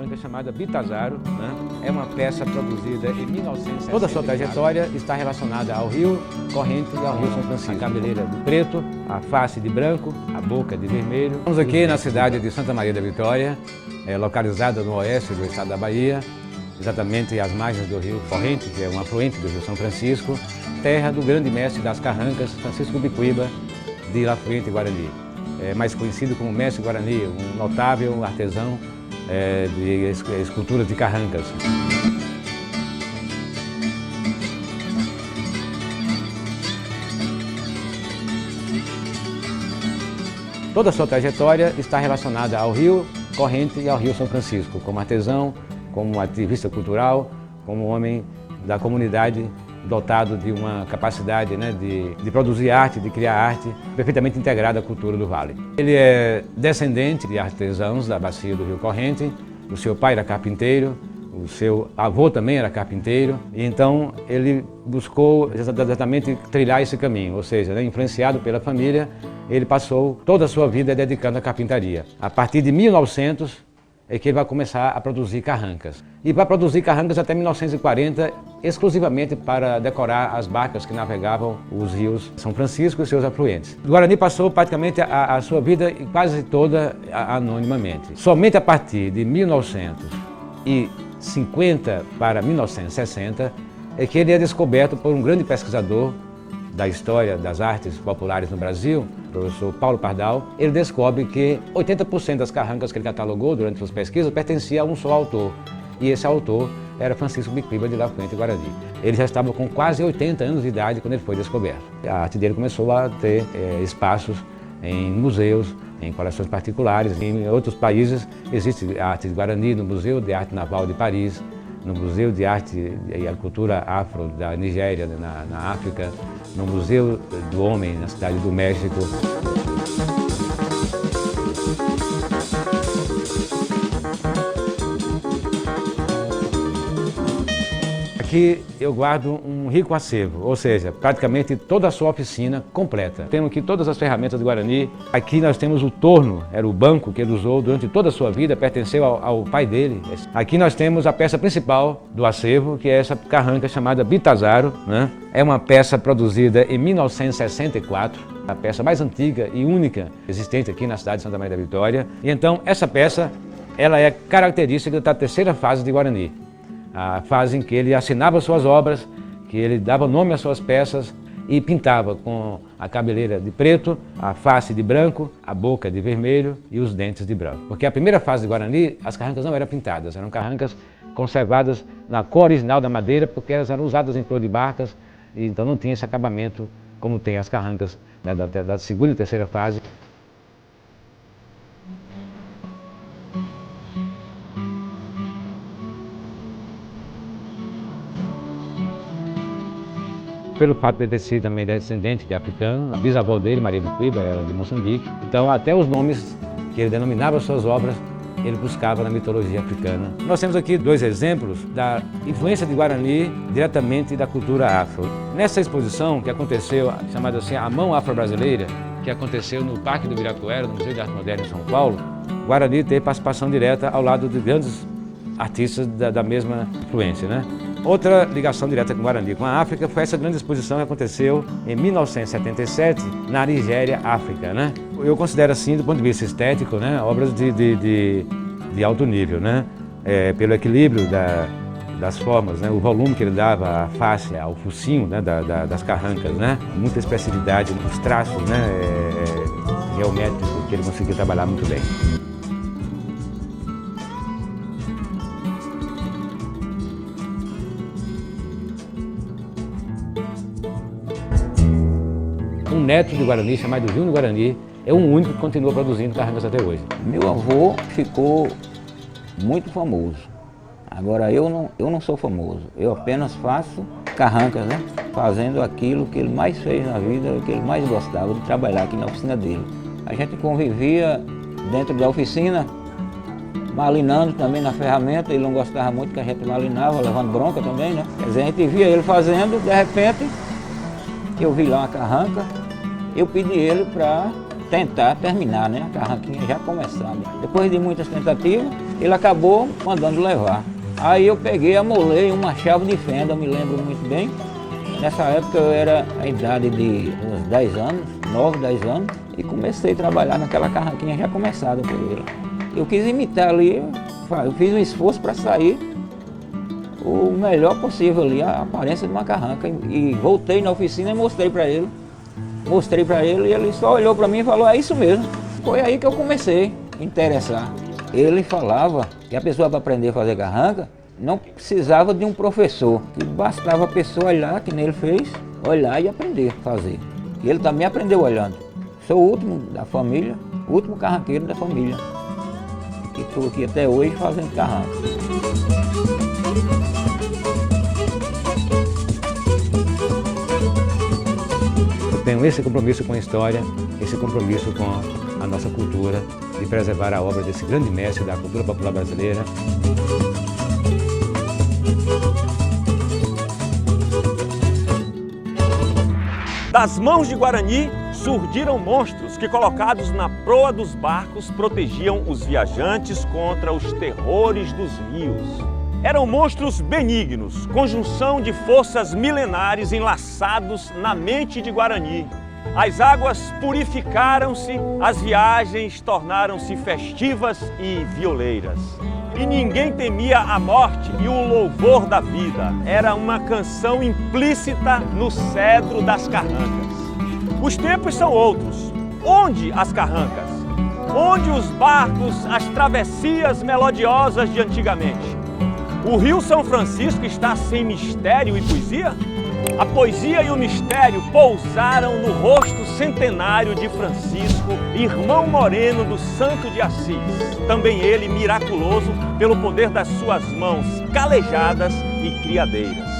carranca chamada Bitazaro, né? É uma peça produzida em 1960. Toda a sua trajetória está relacionada ao rio Corrente e ao rio São Francisco. A cabeleira de preto, a face de branco, a boca de vermelho. Estamos aqui na cidade de Santa Maria da Vitória, localizada no oeste do estado da Bahia, exatamente às margens do rio Corrente, que é um afluente do rio São Francisco, terra do grande mestre das carrancas, Francisco Bicuíba, de Lafuyente, Guarani. Mais conhecido como Mestre Guarani, um notável artesão de esculturas de carrancas. Toda a sua trajetória está relacionada ao rio Corrente e ao rio São Francisco, como artesão, como ativista cultural, como homem da comunidade dotado de uma capacidade, né, de produzir arte, de criar arte, perfeitamente integrada à cultura do Vale. Ele é descendente de artesãos da bacia do rio Corrente, o seu pai era carpinteiro, o seu avô também era carpinteiro, e então ele buscou exatamente trilhar esse caminho, ou seja, né, influenciado pela família, ele passou toda a sua vida dedicando à carpintaria. A partir de 1900, é que ele vai começar a produzir carrancas. E vai produzir carrancas até 1940, exclusivamente para decorar as barcas que navegavam os rios São Francisco e seus afluentes. O Guarani passou praticamente a sua vida quase toda anonimamente. Somente a partir de 1950 para 1960 é que ele é descoberto por um grande pesquisador da história das artes populares no Brasil, o professor Paulo Pardal. Ele descobre que 80% das carrancas que ele catalogou durante suas pesquisas pertencia a um só autor, e esse autor era Francisco Bicuíba de Lafuyente, Guarani. Ele já estava com quase 80 anos de idade quando ele foi descoberto. A arte dele começou a ter espaços em museus, em coleções particulares. Em outros países existe a arte de Guarani no Museu de Arte Naval de Paris, no Museu de Arte e Cultura Afro da Nigéria, na África, no Museu do Homem, na cidade do México. Aqui eu guardo um rico acervo, ou seja, praticamente toda a sua oficina completa. Temos aqui todas as ferramentas do Guarani. Aqui nós temos o torno, era o banco que ele usou durante toda a sua vida, pertenceu ao pai dele. Aqui nós temos a peça principal do acervo, que é essa carranca chamada Bitazaro, né? É uma peça produzida em 1964, a peça mais antiga e única existente aqui na cidade de Santa Maria da Vitória. E então essa peça, ela é característica da terceira fase de Guarani. A fase em que ele assinava suas obras, que ele dava nome às suas peças e pintava com a cabeleira de preto, a face de branco, a boca de vermelho e os dentes de branco. Porque a primeira fase de Guarani, as carrancas não eram pintadas, eram carrancas conservadas na cor original da madeira, porque elas eram usadas em flor de barcas, e então não tinha esse acabamento como tem as carrancas, né, da segunda e terceira fase. Pelo fato de ele ter sido também descendente de africano, a bisavó dele, Maria Bicuíba, era de Moçambique. Então, até os nomes que ele denominava suas obras, ele buscava na mitologia africana. Nós temos aqui dois exemplos da influência de Guarani diretamente da cultura afro. Nessa exposição que aconteceu, chamada assim a Mão Afro-Brasileira, que aconteceu no Parque do Ibirapuera, no Museu de Arte Moderna em São Paulo, Guarani teve participação direta ao lado de grandes artistas da mesma influência, né? Outra ligação direta com o Guarani, com a África, foi essa grande exposição que aconteceu em 1977 na Nigéria, África, né? Eu considero assim, do ponto de vista estético, né, obras de alto nível, né? Pelo equilíbrio das formas, né? O volume que ele dava à face, ao focinho, né, das carrancas, né? Muita expressividade nos traços, né, geométricos que ele conseguia trabalhar muito bem. Um neto de Guarani, chamado Júnior Guarani, é o único que continua produzindo carrancas até hoje. Meu avô ficou muito famoso. Agora eu não sou famoso, eu apenas faço carrancas, né? Fazendo aquilo que ele mais fez na vida, o que ele mais gostava de trabalhar aqui na oficina dele. A gente convivia dentro da oficina, malinando também na ferramenta, ele não gostava muito que a gente malinava, levando bronca também, né? Quer dizer, a gente via ele fazendo, de repente, eu vi lá uma carranca, eu pedi ele para tentar terminar, né? A carranquinha já começada. Depois de muitas tentativas, ele acabou mandando levar. Aí eu peguei, amolei uma chave de fenda, me lembro muito bem. Nessa época eu era a idade de uns 10 anos, 9, 10 anos, e comecei a trabalhar naquela carranquinha já começada por ele. Eu quis imitar ali, eu fiz um esforço para sair o melhor possível ali, a aparência de uma carranca. E voltei na oficina e mostrei para ele. Mostrei para ele e ele só olhou para mim e falou, é isso mesmo. Foi aí que eu comecei a interessar. Ele falava que a pessoa para aprender a fazer carranca não precisava de um professor, que bastava a pessoa olhar, que nem ele fez, olhar e aprender a fazer. E ele também aprendeu olhando. Sou o último da família, o último carranqueiro da família. E estou aqui até hoje fazendo carranca. Eu tenho esse compromisso com a história, esse compromisso com a nossa cultura, de preservar a obra desse grande mestre da cultura popular brasileira. Das mãos de Guarani surgiram monstros que, colocados na proa dos barcos, protegiam os viajantes contra os terrores dos rios. Eram monstros benignos, conjunção de forças milenares enlaçados na mente de Guarani. As águas purificaram-se, as viagens tornaram-se festivas e violeiras. E ninguém temia a morte e o louvor da vida. Era uma canção implícita no cedro das carrancas. Os tempos são outros. Onde as carrancas? Onde os barcos, as travessias melodiosas de antigamente? O Rio São Francisco está sem mistério e poesia? A poesia e o mistério pousaram no rosto centenário de Francisco, irmão moreno do Santo de Assis. Também ele miraculoso pelo poder das suas mãos calejadas e criadeiras.